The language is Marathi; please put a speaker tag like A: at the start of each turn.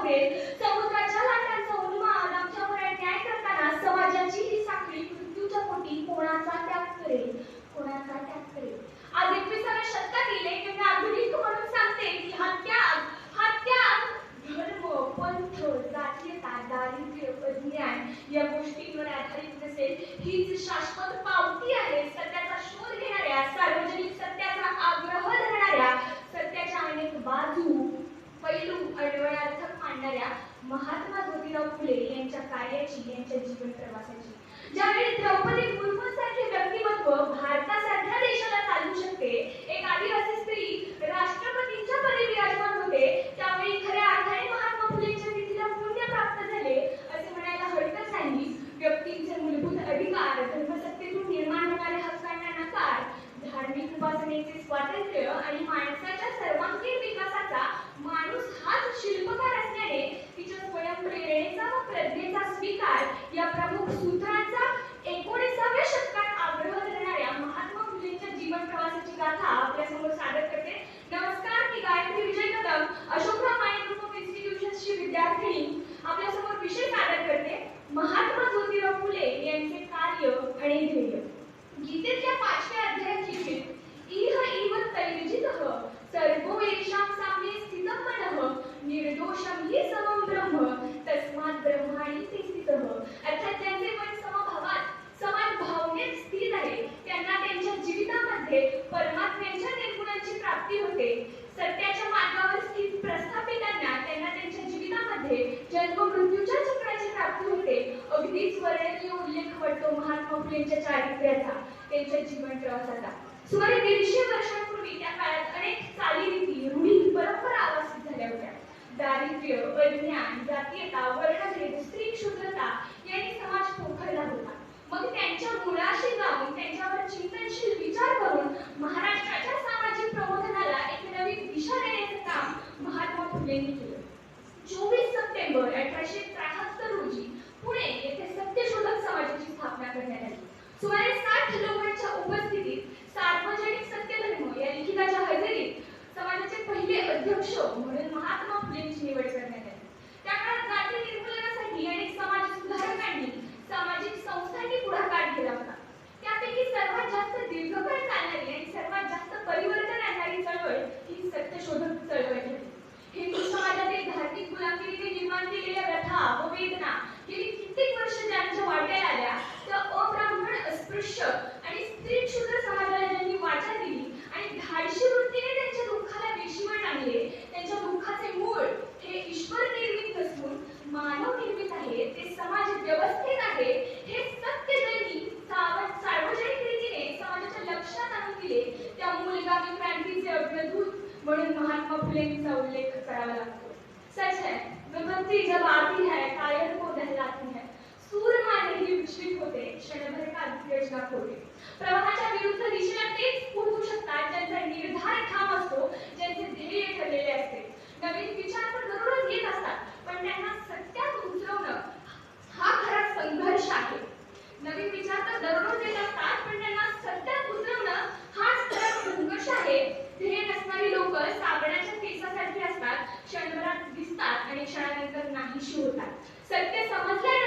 A: बघेल. समुद्राच्या लाटांचा उन्माद आमच्यावर न्याय करताना समाजाची ही साखळी मृत्यूच्या पोटी कोणाचा त्याग करेल, कोणाचा त्याग करेल. आज 21व्या शतकात येईल की मी आधुनिक म्हणून सांगते की हा त्याग धर्म, पंथ, जातीयता, दारिद्र्य, अज्ञान या गोष्टींवर आधारित नसेल. हीच शाश्वत पावती आहे सत्याचा शोध घेणाऱ्या, सार्वजनिक सत्याचा आग्रह धरणाऱ्या, सत्याच्या अनेक बाजू पैलू अडवळार्थक मांडणाऱ्या महात्मा ज्योतिराव फुले यांच्या कार्याची, यांच्या जीवन प्रवासाची. ज्यावेळी द्रौपदी मुर्मूंसारखे व्यक्तिमत्व भारतासारख्या देशाला चालवू शकते, एक आदिवासी स्त्री राष्ट्रपतींच्या पदी विराजमान होते, त्यावेळी खऱ्या अर्थाने महात्मा फुलेंच्या तिथीला पुण्य प्राप्त झाले असे म्हणायला हरकत नाही. व्यक्तींचे मूलभूत अधिकार, धर्मसत्तेतून निर्माण होणाऱ्या हक्कांना नकार, धार्मिक उपासनेचे स्वातंत्र्य आणि माणसाच्या सर्वांगीण विकासाचा माणूस हाच शिल्पकार असल्याने तिच्या स्वयंप्रेरणेचा व प्रज्ञेचा स्वीकार या प्रमुख सूत्रांचा 19व्या शतकात आग्रह धरणाऱ्या महात्मा फुलेंच्या जीवन प्रवासाची गाथा आपल्यासमोर सादर करते. नमस्कार, मी गायत्री विजय कदम, अशोकराव माने ग्रुप ऑफ इन्स्टिट्यूशन्सची विद्यार्थिनी आपल्यासमोर विषय सादर करते महात्मा ज्योतिराव फुले यांचे कार्य आणि ध्येय. गीतेतल्या 5व्या अध्यायात लिहिते इह इव तैर्जितः सर्वो येषां साम्ये स्थितं मनः निर्दोषं हि समं ब्रह्म तस्मात् ब्रह्माणि ते स्थितः. अर्थात ज्यांचे मन समभावात, समान भावनेत स्थित आहे त्यांना त्यांच्या जीवितामध्ये परमात्म्याच्या निर्गुणांची प्राप्ती होते. सत्याच्या मार्गावर स्थित प्रस्थापितांना त्यांना त्यांच्या जीवितामध्ये जन्म मृत्यूच्या चक्राची प्राप्ती होते. अगदीच वर्णनीय उल्लेख वाटतो महात्मा फुलेंच्या चारित्र्याचा, त्यांच्या जीवन प्रवासाचा. सुमारे 150 वर्षांपूर्वी त्या काळात अनेक चालीरीती, रूढी, परंपरा अवस्थित झाल्या होत्या. दारिद्र्य, अज्ञान, जातीयता, वर्णभेद, स्त्री क्षुद्रता यांनी समाज पोखरला होता. मग त्यांच्या मुळाशी जाऊन त्यांच्यावर चिंतनशील विचार करून महाराष्ट्राच्या सामाजिक प्रबोधनाला एक नवीन दिशा देण्याचे काम महात्मा फुलेंनी केलं. 24 सप्टेंबर 1873 रोजी पुणे येथे सत्यशोधक समाजाची स्थापना करण्यात आली. सुमारे 60 लोकांच्या उपस्थितीत सार्वजनिक सत्यधर्म या लिखिताच्या हजेरीत समाजाचे पहिले अध्यक्ष म्हणून महात्मा फुलेंची निवड करण्यात आली. त्या काळात जाती निर्मूलनासाठी अनेक समाज सुधारकांनी, सामाजिक संस्थांनी पुढाकार घेतला होता. त्यापैकी सर्वात जास्त दीर्घकाळ चालणारी आणि सर्वात जास्त परिवर्तन आणणारी चळवळ ही सत्यशोधक चळवळ ठरली. हिंदू समाजातील धार्मिक गुलामगिरीने निर्माण केलेल्या व्यथा व वेदना गेली कित्येक वर्ष ज्यांच्या वाट्याला आल्या, त्या अब्राह्मण, अस्पृश्य आणि स्त्री क्षुद्र समाजाला ज्यांनी वाचा दिली आणि धाडशी वृत्तीने त्यांच्या दुःखाला वेशीवर टांगले, त्यांच्या दुःखाचे मूळ हे ईश्वर निर्मित नसून मानव निर्मित आहे, ते समाज व्यवस्थित आहे, हे सत्य त्यांनी सार्वजनिक रीतीने समाजाच्या लक्षात आणून दिले. त्या मूलगामी क्रांतीचे अग्रदूत म्हणून महात्मा फुलेंचा उल्लेख करावा लागतो. सच है, विपत्ति जब आती है कायर को दहलाती है, सूरमा नहीं विचलित होते, क्षणभर का धीरज ना खोटे. प्रवाहाच्या विरुद्ध दिशेला तेच पोहोचू शकतात ज्यांचा निर्धार ठाम असतो, ज्यांचे ध्येय ठरलेले असते. नवीन विचार तर दररोज येत असतात, पण त्यांना सत्यात उतरवणं हा खरा संघर्ष आहे. नवीन विचार तर दररोज येत असतात, पण त्यांना सत्यात उतरवणं हाच खरा संघर्ष आहे. ध्येय नसणारी लोक साबणाच्या केसासारखी असतात, क्षणभरात दिसतात आणि क्षणानंतर नाहीशी होतात. सत्य समजल्यानंतर